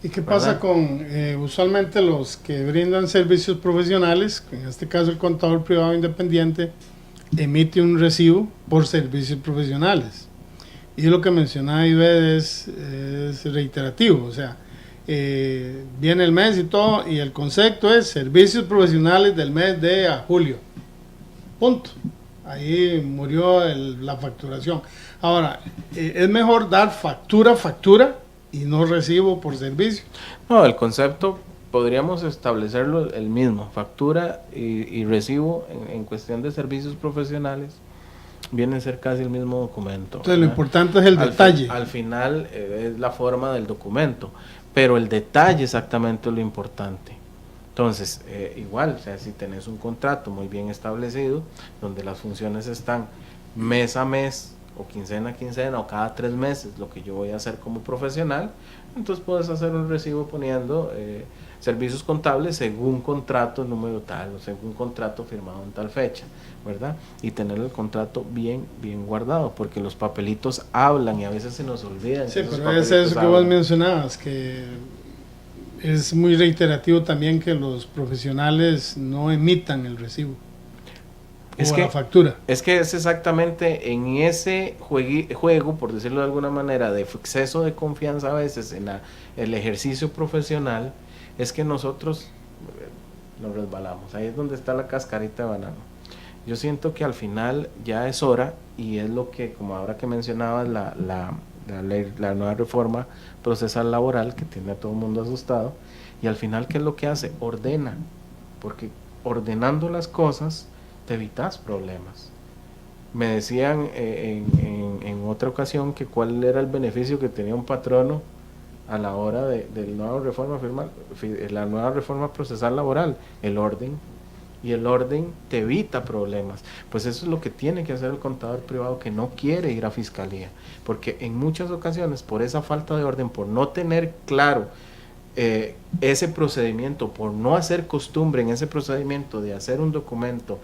¿Y qué pasa con usualmente los que brindan servicios profesionales? En este caso el contador privado independiente emite un recibo por servicios profesionales. Y lo que mencionaba Ivette es reiterativo, o sea, viene el mes y todo, y el concepto es servicios profesionales del mes de julio. Punto. Ahí murió la facturación. Ahora, es mejor dar factura y no recibo por servicio. No, el concepto podríamos establecerlo el mismo, factura y recibo en cuestión de servicios profesionales viene a ser casi el mismo documento. Entonces, ¿verdad? Lo importante es el detalle. Al final es la forma del documento, pero el detalle exactamente es lo importante. Entonces, igual, o sea, si tenés un contrato muy bien establecido, donde las funciones están mes a mes, o quincena a quincena, o cada 3 meses, lo que yo voy a hacer como profesional, entonces puedes hacer un recibo poniendo servicios contables según contrato número tal, o según contrato firmado en tal fecha, ¿verdad? Y tener el contrato bien guardado, porque los papelitos hablan y a veces se nos olvidan. Sí, pero es eso que vos mencionabas, que es muy reiterativo también que los profesionales no emitan el recibo. La factura. Es que es exactamente en ese juego, por decirlo de alguna manera, de exceso de confianza a veces en el ejercicio profesional, es que nosotros nos resbalamos. Ahí es donde está la cascarita de banano. Yo siento que al final ya es hora, y es lo que, como ahora que mencionabas, la nueva reforma procesal laboral que tiene a todo el mundo asustado, y al final, ¿qué es lo que hace? Ordena, porque ordenando las cosas te evitas problemas. Me decían en otra ocasión que cuál era el beneficio que tenía un patrono a la hora de la nueva reforma procesal laboral, el orden, y el orden te evita problemas. Pues eso es lo que tiene que hacer el contador privado que no quiere ir a fiscalía, porque en muchas ocasiones por esa falta de orden, por no tener claro ese procedimiento, por no hacer costumbre en ese procedimiento de hacer un documento,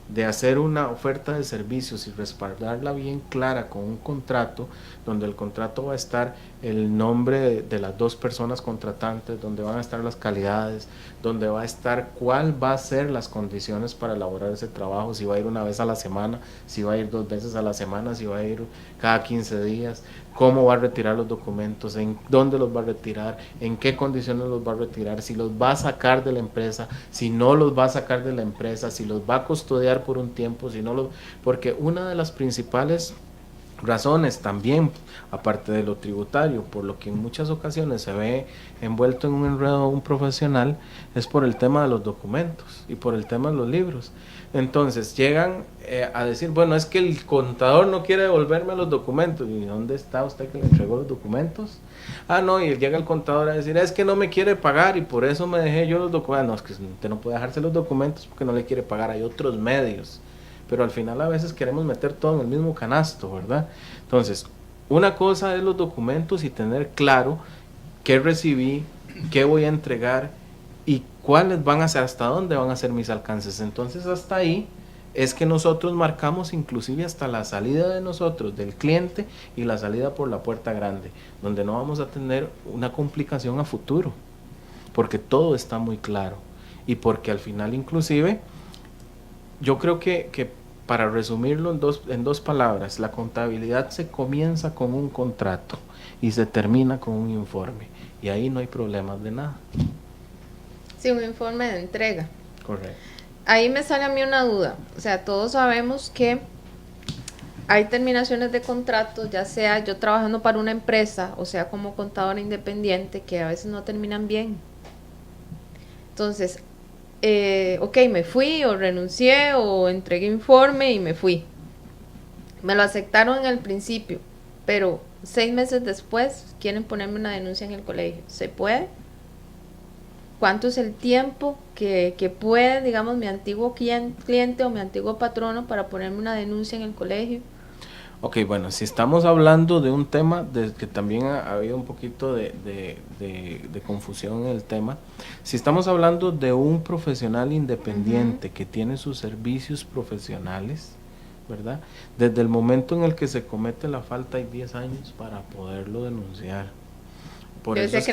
de hacer una oferta de servicios y respaldarla bien clara con un contrato, donde el contrato va a estar el nombre de las 2 personas contratantes, donde van a estar las calidades, donde va a estar cuál va a ser las condiciones para elaborar ese trabajo, si va a ir una vez a la semana, si va a ir 2 veces a la semana, si va a ir cada 15 días, cómo va a retirar los documentos, en dónde los va a retirar, en qué condiciones los va a retirar, si los va a sacar de la empresa, si no los va a sacar de la empresa, si los va a custodiar por un tiempo, si no los... Porque una de las principales razones también, aparte de lo tributario, por lo que en muchas ocasiones se ve envuelto en un enredo un profesional, es por el tema de los documentos y por el tema de los libros. Entonces llegan a decir, bueno, es que el contador no quiere devolverme los documentos. ¿Y dónde está usted que le entregó los documentos? Ah, no, y llega el contador a decir, es que no me quiere pagar y por eso me dejé yo los documentos. No, es que usted no puede dejarse los documentos porque no le quiere pagar, hay otros medios. Pero al final a veces queremos meter todo en el mismo canasto, ¿verdad? Entonces, una cosa es los documentos y tener claro qué recibí, qué voy a entregar y cuáles van a ser, hasta dónde van a ser mis alcances. Entonces, hasta ahí es que nosotros marcamos inclusive hasta la salida de nosotros, del cliente, y la salida por la puerta grande, donde no vamos a tener una complicación a futuro, porque todo está muy claro y porque al final inclusive... Yo creo que para resumirlo en dos palabras, la contabilidad se comienza con un contrato y se termina con un informe, y ahí no hay problemas de nada. Sí, un informe de entrega. Correcto. Ahí me sale a mí una duda. O sea, todos sabemos que hay terminaciones de contratos, ya sea yo trabajando para una empresa, o sea, como contadora independiente, que a veces no terminan bien. Entonces, ok, me fui o renuncié o entregué informe y me fui. Me lo aceptaron en el principio, pero 6 meses después quieren ponerme una denuncia en el colegio. ¿Se puede? cuánto es el tiempo que puede, digamos, mi antiguo cliente o mi antiguo patrono para ponerme una denuncia en el colegio. Ok, bueno, si estamos hablando de un tema de que también ha habido un poquito de confusión en el tema, si estamos hablando de un profesional independiente que tiene sus servicios profesionales, ¿verdad? Desde el momento en el que se comete la falta hay 10 años para poderlo denunciar. Por eso es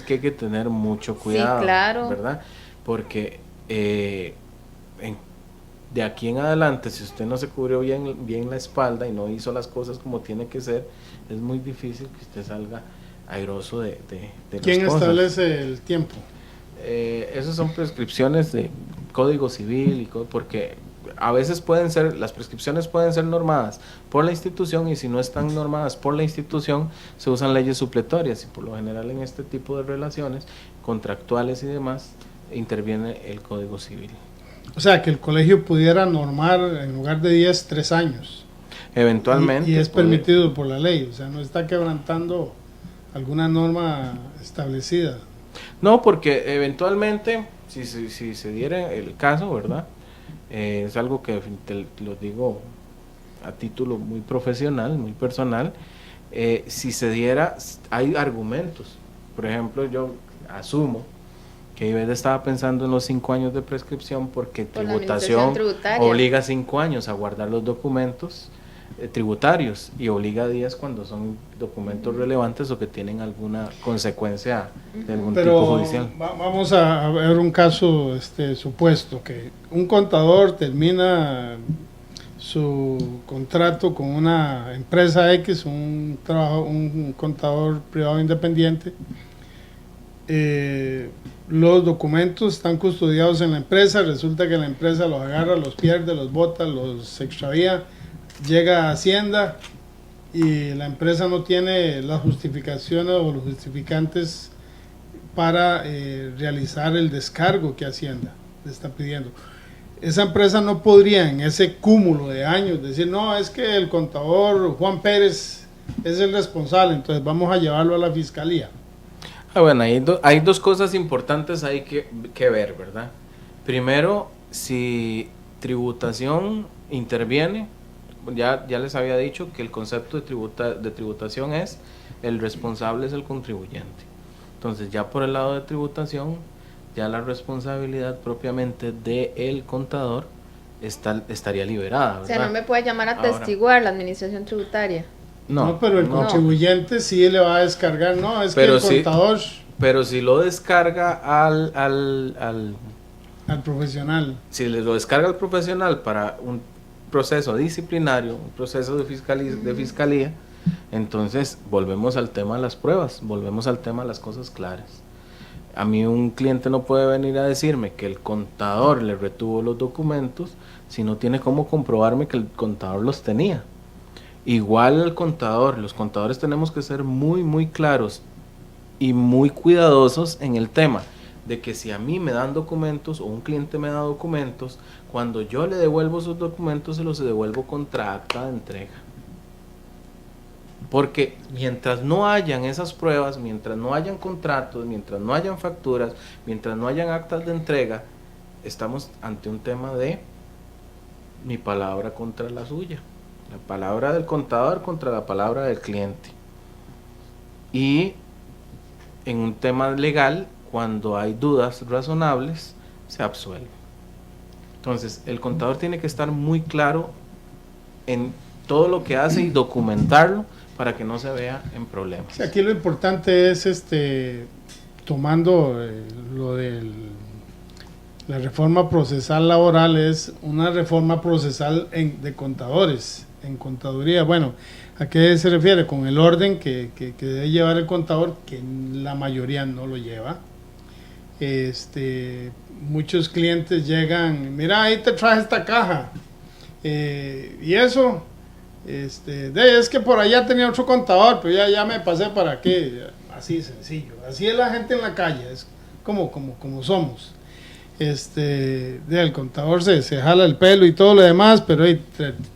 que hay que tener mucho cuidado, sí, claro, ¿verdad? Porque de aquí en adelante, si usted no se cubrió bien la espalda y no hizo las cosas como tiene que ser, es muy difícil que usted salga airoso de ¿Quién las cosas. establece el tiempo? Esas son prescripciones de Código Civil, porque a veces las prescripciones pueden ser normadas por la institución, y si no están normadas por la institución, se usan leyes supletorias, y por lo general en este tipo de relaciones contractuales y demás, interviene el Código Civil. O sea, que el colegio pudiera normar en lugar de 10, 3 años. Eventualmente. Y es permitido por la ley, o sea, no está quebrantando alguna norma establecida. No, porque eventualmente, si se diera el caso, ¿verdad? Es algo que te lo digo a título muy profesional, muy personal. Si se diera, hay argumentos. Por ejemplo, yo asumo que IBED estaba pensando en los 5 años de prescripción porque tributación obliga 5 años a guardar los documentos tributarios y obliga 10 cuando son documentos relevantes o que tienen alguna consecuencia de algún tipo judicial. Vamos a ver un caso supuesto, que un contador termina su contrato con una empresa X, un contador privado independiente. Los documentos están custodiados en la empresa, resulta que la empresa los agarra, los pierde, los bota, los extravía, llega a Hacienda y la empresa no tiene las justificaciones o los justificantes para realizar el descargo que Hacienda le está pidiendo. Esa empresa no podría en ese cúmulo de años decir, no, es que el contador Juan Pérez es el responsable, entonces vamos a llevarlo a la fiscalía. Bueno, hay dos cosas importantes ahí que ver, ¿verdad? Primero, si tributación interviene, ya les había dicho que el concepto de tributación es el responsable es el contribuyente. Entonces, ya por el lado de tributación, ya la responsabilidad propiamente del contador estaría liberada, ¿verdad? O sea, no me puede llamar a testiguar la administración tributaria. No, pero el contribuyente sí le va a descargar, no, es pero que el contador... Pero si lo descarga al profesional. Si lo descarga al profesional para un proceso disciplinario, un proceso de fiscalía, entonces volvemos al tema de las pruebas, volvemos al tema de las cosas claras. A mí un cliente no puede venir a decirme que el contador le retuvo los documentos si no tiene cómo comprobarme que el contador los tenía. Igual el contador, los contadores tenemos que ser muy, muy claros y muy cuidadosos en el tema de que si a mí me dan documentos o un cliente me da documentos, cuando yo le devuelvo esos documentos se los devuelvo contra acta de entrega. Porque mientras no hayan esas pruebas, mientras no hayan contratos, mientras no hayan facturas, mientras no hayan actas de entrega, estamos ante un tema de mi palabra contra la suya. La palabra del contador contra la palabra del cliente. Y en un tema legal, cuando hay dudas razonables, se absuelve. Entonces, el contador tiene que estar muy claro en todo lo que hace y documentarlo para que no se vea en problemas. Sí, aquí lo importante es tomando lo de la reforma procesal laboral, es una reforma procesal de contadores, en contaduría. Bueno, ¿a qué se refiere? Con el orden que debe llevar el contador, que la mayoría no lo lleva. Muchos clientes llegan, mira, ahí te traje esta caja, y eso, es que por allá tenía otro contador, pero ya me pasé para aquí. Así sencillo, así es la gente en la calle, es como somos. El contador se jala el pelo y todo lo demás, pero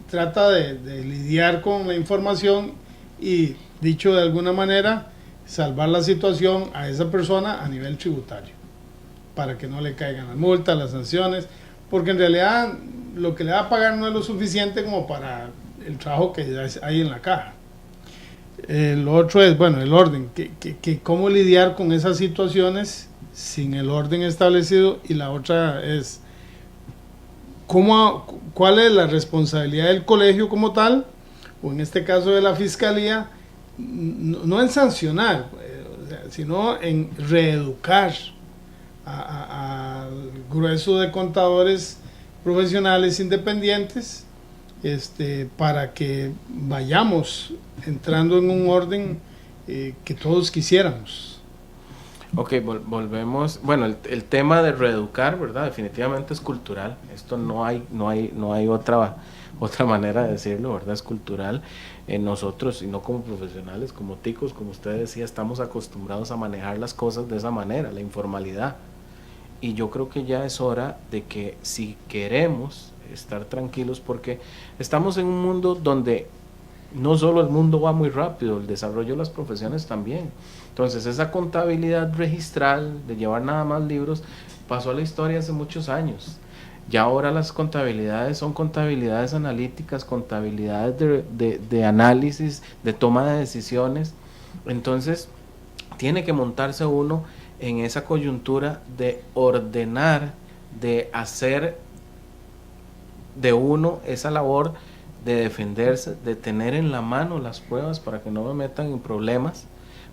trata de lidiar con la información y, dicho de alguna manera, salvar la situación a esa persona a nivel tributario, para que no le caigan las multas, las sanciones, porque en realidad lo que le va a pagar no es lo suficiente como para el trabajo que ya hay en la caja. Lo otro es, bueno, el orden, que cómo lidiar con esas situaciones sin el orden establecido, y la otra es cuál es la responsabilidad del colegio como tal, o en este caso de la fiscalía, no en sancionar, sino en reeducar al grueso de contadores profesionales independientes, para que vayamos entrando en un orden que todos quisiéramos. Ok, volvemos. Bueno, el tema de reeducar, ¿verdad? Definitivamente es cultural. Esto no hay otra manera de decirlo, ¿verdad? Es cultural. Nosotros, y no como profesionales, como ticos, como usted decía, estamos acostumbrados a manejar las cosas de esa manera, la informalidad. Y yo creo que ya es hora de que, si queremos estar tranquilos, porque estamos en un mundo donde no solo el mundo va muy rápido, el desarrollo de las profesiones también. Entonces esa contabilidad registral de llevar nada más libros pasó a la historia hace muchos años. Ya ahora las contabilidades son contabilidades analíticas, contabilidades de análisis, de toma de decisiones. Entonces tiene que montarse uno en esa coyuntura de ordenar, de hacer de uno esa labor de defenderse, de tener en la mano las pruebas para que no me metan en problemas,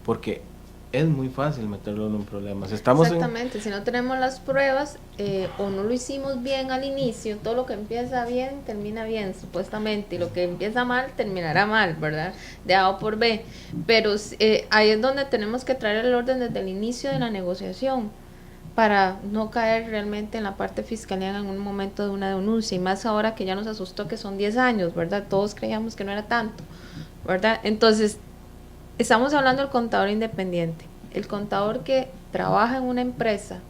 porque es muy fácil meterlo en problemas. Exactamente, si no tenemos las pruebas o no lo hicimos bien al inicio, todo lo que empieza bien termina bien, supuestamente, y lo que empieza mal terminará mal, ¿verdad? De A o por B. Pero ahí es donde tenemos que traer el orden desde el inicio de la negociación, para no caer realmente en la parte fiscal en algún momento de una denuncia, y más ahora que ya nos asustó que son 10 años, ¿verdad? Todos creíamos que no era tanto, ¿verdad? Entonces, estamos hablando del contador independiente, el contador que trabaja en una empresa.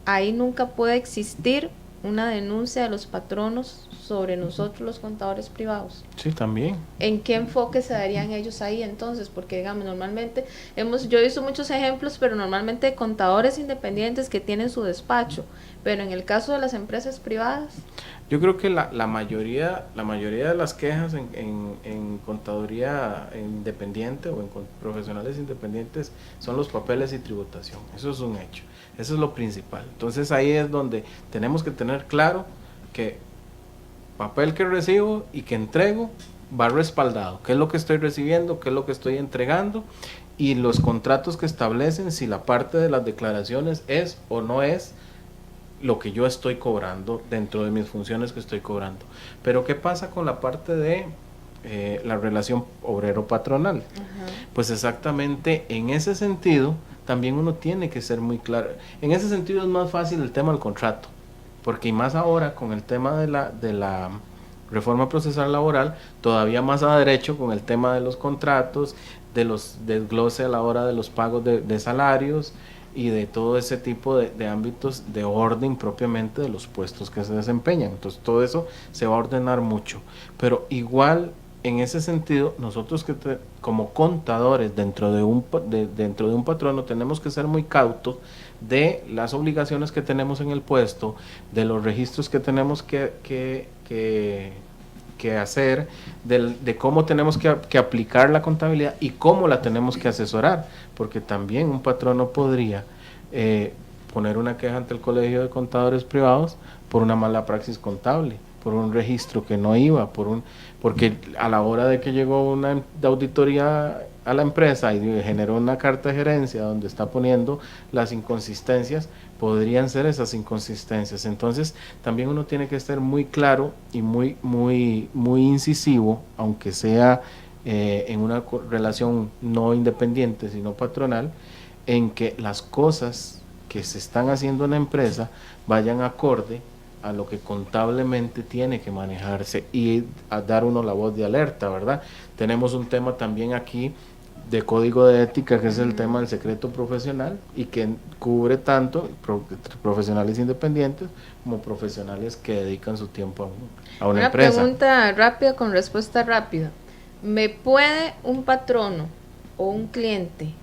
Ahí nunca puede existir una denuncia de los patronos sobre nosotros los contadores privados. Sí, también. ¿En qué enfoque se darían ellos ahí entonces? Porque digamos, normalmente yo he visto muchos ejemplos, pero normalmente contadores independientes que tienen su despacho, pero en el caso de las empresas privadas. Yo creo que la mayoría de las quejas en contaduría independiente o en profesionales independientes son los papeles y tributación. Eso es un hecho. Eso es lo principal. Entonces ahí es donde tenemos que tener claro que papel que recibo y que entrego va respaldado. ¿Qué es lo que estoy recibiendo? ¿Qué es lo que estoy entregando? Y los contratos que establecen si la parte de las declaraciones es o no es lo que yo estoy cobrando dentro de mis funciones que estoy cobrando. Pero ¿qué pasa con la parte de la relación obrero-patronal? Pues exactamente en ese sentido también uno tiene que ser muy claro. En ese sentido es más fácil el tema del contrato, porque y más ahora con el tema de la reforma procesal laboral, todavía más a derecho con el tema de los contratos, de los desglose a la hora de los pagos de salarios y de todo ese tipo de ámbitos de orden propiamente de los puestos que se desempeñan. Entonces todo eso se va a ordenar mucho, pero igual en ese sentido nosotros como contadores dentro de un patrono tenemos que ser muy cautos de las obligaciones que tenemos en el puesto, de los registros que tenemos que hacer, de cómo tenemos que aplicar la contabilidad y cómo la tenemos que asesorar, porque también un patrono podría poner una queja ante el Colegio de Contadores Privados por una mala praxis contable, por un registro que no iba, porque a la hora de que llegó una auditoría a la empresa y generó una carta de gerencia donde está poniendo las inconsistencias, podrían ser esas inconsistencias. Entonces también uno tiene que estar muy claro y muy incisivo, aunque sea en una relación no independiente sino patronal, en que las cosas que se están haciendo en la empresa vayan acorde a lo que contablemente tiene que manejarse y a dar uno la voz de alerta, ¿verdad? Tenemos un tema también aquí de código de ética, que es el tema del secreto profesional y que cubre tanto profesionales independientes como profesionales que dedican su tiempo a una empresa. Una pregunta rápida con respuesta rápida. ¿Me puede un patrono o un cliente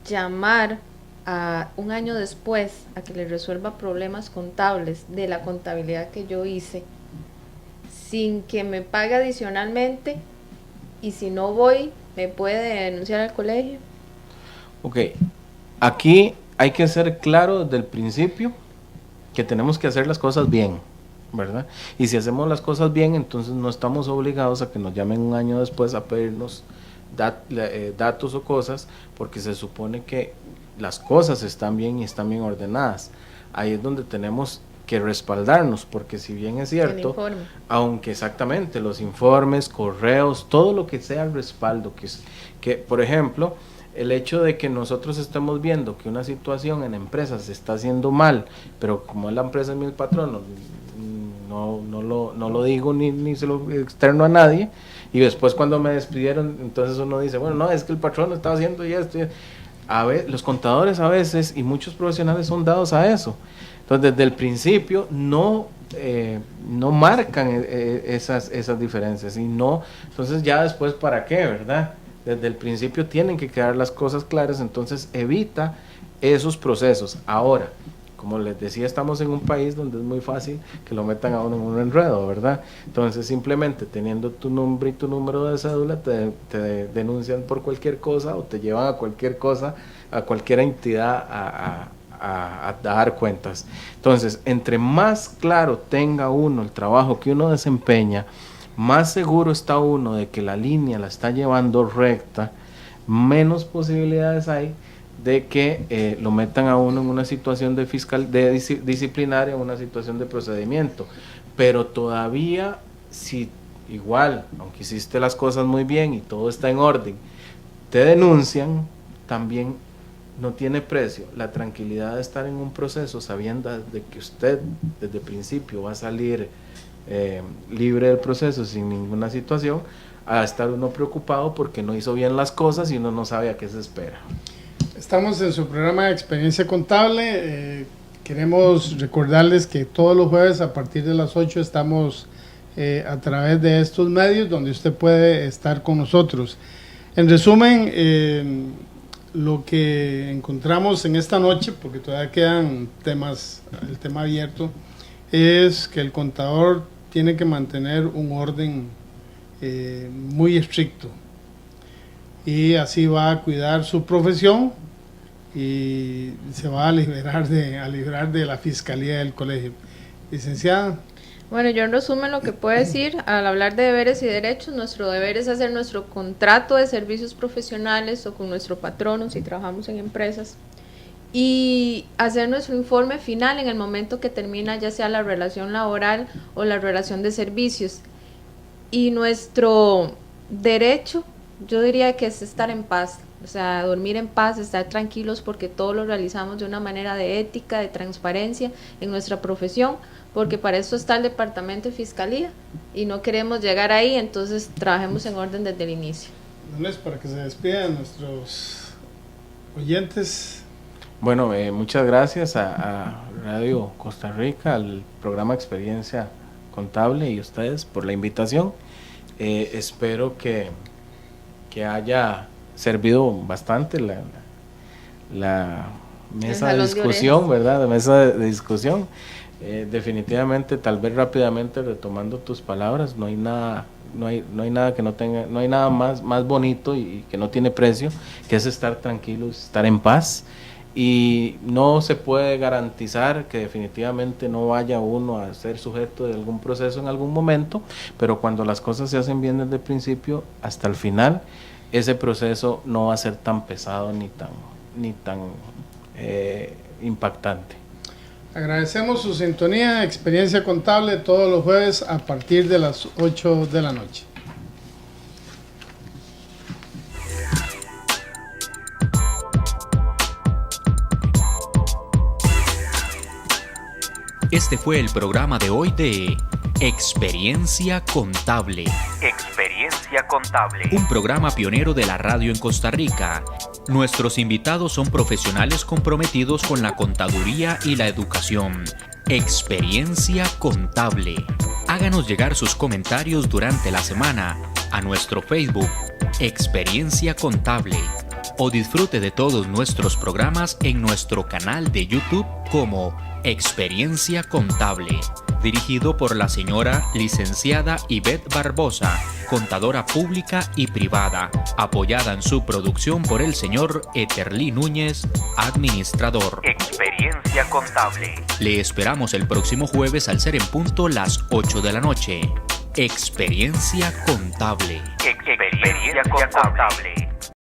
llamar a un año después a que le resuelva problemas contables de la contabilidad que yo hice sin que me pague adicionalmente, y si no voy me puede denunciar al colegio? Ok, aquí hay que ser claro desde el principio que tenemos que hacer las cosas bien, ¿verdad? Y si hacemos las cosas bien, entonces no estamos obligados a que nos llamen un año después a pedirnos datos o cosas, porque se supone que las cosas están bien y están bien ordenadas. Ahí es donde tenemos que respaldarnos, porque si bien es cierto, aunque exactamente los informes, correos, todo lo que sea el respaldo, que por ejemplo, el hecho de que nosotros estemos viendo que una situación en empresas se está haciendo mal, pero como es la empresa de mi patrono, no lo digo ni se lo externo a nadie, y después cuando me despidieron, entonces uno dice, bueno, no, es que el patrono estaba haciendo esto. A ver, los contadores a veces y muchos profesionales son dados a eso. Entonces, desde el principio no marcan esas diferencias, y no, entonces ya después, ¿para qué, verdad? Desde el principio tienen que quedar las cosas claras, entonces evita esos procesos. Ahora, como les decía, estamos en un país donde es muy fácil que lo metan a uno en un enredo, ¿verdad? Entonces, simplemente teniendo tu nombre y tu número de cédula, te denuncian por cualquier cosa o te llevan a cualquier cosa, a cualquier entidad a dar cuentas. Entonces, entre más claro tenga uno el trabajo que uno desempeña, más seguro está uno de que la línea la está llevando recta, menos posibilidades hay de que lo metan a uno en una situación disciplinaria, en una situación de procedimiento. Pero todavía, si igual, aunque hiciste las cosas muy bien y todo está en orden, te denuncian, también no tiene precio la tranquilidad de estar en un proceso sabiendo de que usted desde el principio va a salir libre del proceso sin ninguna situación, a estar uno preocupado porque no hizo bien las cosas y uno no sabe a qué se espera. Estamos en su programa de Experiencia Contable. Queremos recordarles que todos los jueves a partir de las 8 estamos a través de estos medios donde usted puede estar con nosotros. En resumen, lo que encontramos en esta noche, porque todavía quedan temas, el tema abierto, es que el contador tiene que mantener un orden muy estricto, y así va a cuidar su profesión y se va a librar de la fiscalía del colegio. Licenciada. Bueno, yo en resumen lo que puedo decir al hablar de deberes y derechos: nuestro deber es hacer nuestro contrato de servicios profesionales o con nuestro patrono si trabajamos en empresas, y hacer nuestro informe final en el momento que termina ya sea la relación laboral o la relación de servicios. Y nuestro derecho, yo diría que es estar en paz, o sea, dormir en paz, estar tranquilos, porque todo lo realizamos de una manera de ética, de transparencia en nuestra profesión, porque para eso está el departamento de fiscalía y no queremos llegar ahí, entonces trabajemos en orden desde el inicio. Lunes, para que se despidan nuestros oyentes. Bueno, muchas gracias a Radio Costa Rica, al programa Experiencia Contable y ustedes por la invitación. Espero que haya servido bastante la mesa de discusión, ¿verdad? La mesa de discusión. Definitivamente, tal vez rápidamente retomando tus palabras, no hay nada que no tenga, no hay nada más bonito y que no tiene precio, que es estar tranquilos, estar en paz. Y no se puede garantizar que definitivamente no vaya uno a ser sujeto de algún proceso en algún momento, pero cuando las cosas se hacen bien desde el principio hasta el final, ese proceso no va a ser tan pesado ni tan impactante. Agradecemos su sintonía. Experiencia Contable todos los jueves a partir de las 8 de la noche. Este fue el programa de hoy de Experiencia Contable. Experiencia Contable. Un programa pionero de la radio en Costa Rica. Nuestros invitados son profesionales comprometidos con la contaduría y la educación. Experiencia Contable. Háganos llegar sus comentarios durante la semana a nuestro Facebook, Experiencia Contable, o disfrute de todos nuestros programas en nuestro canal de YouTube como Experiencia Contable, dirigido por la señora licenciada Ivette Barbosa, contadora pública y privada, apoyada en su producción por el señor Eterlí Núñez, administrador. Experiencia Contable. Le esperamos el próximo jueves al ser en punto las 8 de la noche. Experiencia Contable. Experiencia Contable.